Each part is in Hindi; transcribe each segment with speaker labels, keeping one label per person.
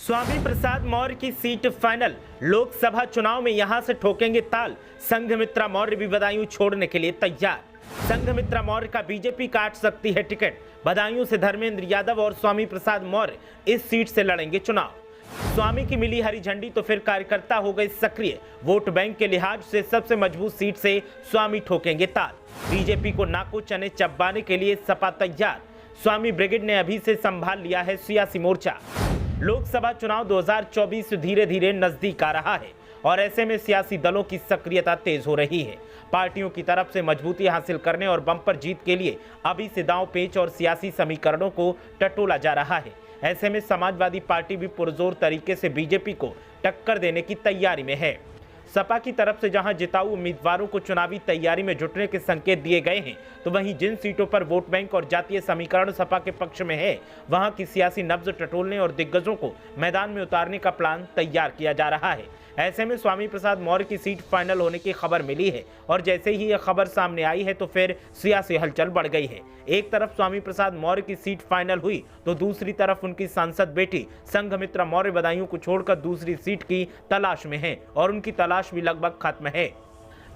Speaker 1: स्वामी प्रसाद मौर्य की सीट फाइनल। लोकसभा चुनाव में यहां से ठोकेंगे ताल। संघमित्रा मौर्य भी बदायूं छोड़ने के लिए तैयार। संघमित्रा मौर्य का बीजेपी काट सकती है टिकट। बदायूं से धर्मेंद्र यादव और स्वामी प्रसाद मौर्य इस सीट से लड़ेंगे चुनाव। स्वामी की मिली हरी झंडी तो फिर कार्यकर्ता हो गए सक्रिय। वोट बैंक के लिहाज से सबसे मजबूत सीट से स्वामी ठोकेंगे ताल। बीजेपी को नाको चने चबाने के लिए सपा तैयार। स्वामी ब्रिगेड ने अभी से संभाल लिया है सियासी मोर्चा। लोकसभा चुनाव 2024 धीरे धीरे नजदीक आ रहा है और ऐसे में सियासी दलों की सक्रियता तेज हो रही है। पार्टियों की तरफ से मजबूती हासिल करने और बम्पर जीत के लिए अभी से दांव पेच और सियासी समीकरणों को टटोला जा रहा है। ऐसे में समाजवादी पार्टी भी पुरजोर तरीके से बीजेपी को टक्कर देने की तैयारी में है। सपा की तरफ से जहां जिताऊ उम्मीदवारों को चुनावी तैयारी में जुटने के संकेत दिए गए हैं, तो वहीं जिन सीटों पर वोट बैंक और जातीय समीकरण सपा के पक्ष में है, वहां की सियासी नब्ज टटोलने और दिग्गजों को मैदान में उतारने का प्लान तैयार किया जा रहा है। ऐसे में स्वामी प्रसाद मौर्य की सीट फाइनल होने की खबर मिली है और जैसे ही यह खबर सामने आई है तो फिर सियासी हलचल बढ़ गई है। एक तरफ स्वामी प्रसाद मौर्य की सीट फाइनल हुई तो दूसरी तरफ उनकी सांसद बेटी संघमित्रा मौर्य बदायूं को छोड़कर दूसरी सीट की तलाश में है और उनकी तलाश भी लगभग खत्म है,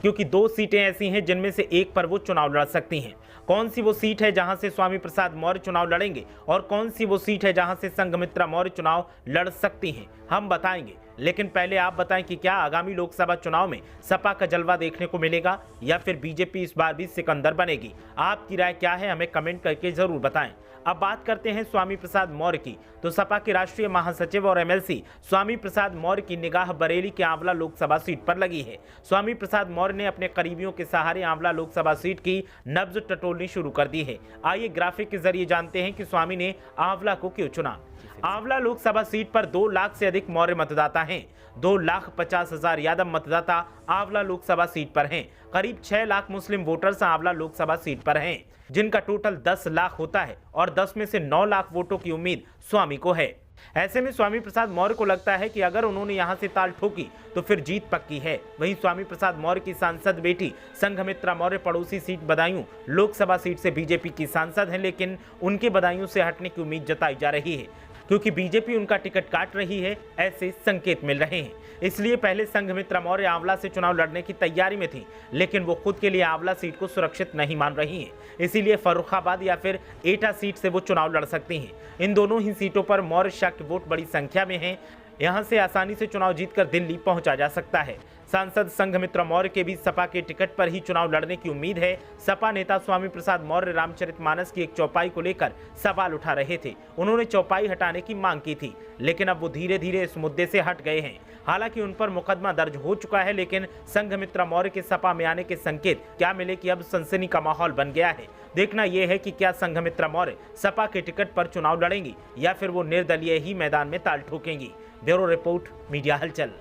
Speaker 1: क्योंकि 2 सीटें ऐसी हैं जिनमें से एक पर वो चुनाव लड़ सकती हैं। कौन सी वो सीट है जहां से स्वामी प्रसाद मौर्य चुनाव लड़ेंगे और कौन सी वो सीट है जहां से संघमित्रा मौर्य चुनाव लड़ सकती हैं, हम बताएंगे। लेकिन पहले आप बताएं कि क्या आगामी लोकसभा चुनाव में सपा का जलवा देखने को मिलेगा या फिर बीजेपी इस बार भी सिकंदर बनेगी? आपकी राय क्या है, हमें कमेंट करके जरूर बताएं। अब बात करते हैं स्वामी प्रसाद मौर्य की, तो सपा के राष्ट्रीय महासचिव और एमएलसी स्वामी प्रसाद मौर्य की निगाह बरेली के आंवला लोकसभा सीट पर लगी है। स्वामी प्रसाद मौर्य ने अपने करीबियों के सहारे आंवला लोकसभा सीट की नब्ज टटोलनी शुरू कर दी है। आइए ग्राफिक के जरिए जानते हैं कि स्वामी ने आंवला को क्यों चुना। आंवला लोकसभा सीट पर 2 लाख से अधिक मौर्य मतदाता हैं। 2,50,000 यादव मतदाता आंवला लोकसभा सीट पर हैं। करीब 6 लाख मुस्लिम वोटर्स आंवला लोकसभा सीट पर हैं, जिनका टोटल 10 लाख होता है और 10 में से 9 लाख वोटों की उम्मीद स्वामी को है। ऐसे में स्वामी प्रसाद मौर्य को लगता है कि अगर उन्होंने यहां से ताल ठोकी तो फिर जीत पक्की है। वहीं स्वामी प्रसाद मौर्य की सांसद बेटी संघमित्रा मौर्य पड़ोसी सीट बदायूं लोकसभा सीट से बीजेपी की सांसद हैं, लेकिन उनके बदायूं से हटने की उम्मीद जताई जा रही है क्योंकि बीजेपी उनका टिकट काट रही है, ऐसे संकेत मिल रहे हैं। इसलिए पहले संघमित्रा मौर्य आंवला से चुनाव लड़ने की तैयारी में थी, लेकिन वो खुद के लिए आंवला सीट को सुरक्षित नहीं मान रही हैं। इसीलिए फर्रुखाबाद या फिर एटा सीट से वो चुनाव लड़ सकती हैं। इन दोनों ही सीटों पर मौर्य शक्त वोट बड़ी संख्या में हैं। यहां से आसानी से चुनाव जीतकर दिल्ली पहुंचा जा सकता है। सांसद संघमित्रा मौर्य के भी सपा के टिकट पर ही चुनाव लड़ने की उम्मीद है। सपा नेता स्वामी प्रसाद मौर्य रामचरितमानस की एक चौपाई को लेकर सवाल उठा रहे थे। उन्होंने चौपाई हटाने की मांग की थी, लेकिन अब वो धीरे धीरे इस मुद्दे से हट गए हैं। हालांकि उन पर मुकदमा दर्ज हो चुका है, लेकिन संघमित्रा मौर्य के सपा में आने के संकेत क्या मिले कि अब सनसनी का माहौल बन गया है। देखना यह है कि क्या संघमित्रा मौर्य सपा के टिकट पर चुनाव लड़ेंगी या फिर वो निर्दलीय ही मैदान में ताल ठोकेंगी। ब्यूरो रिपोर्ट, मीडिया हलचल।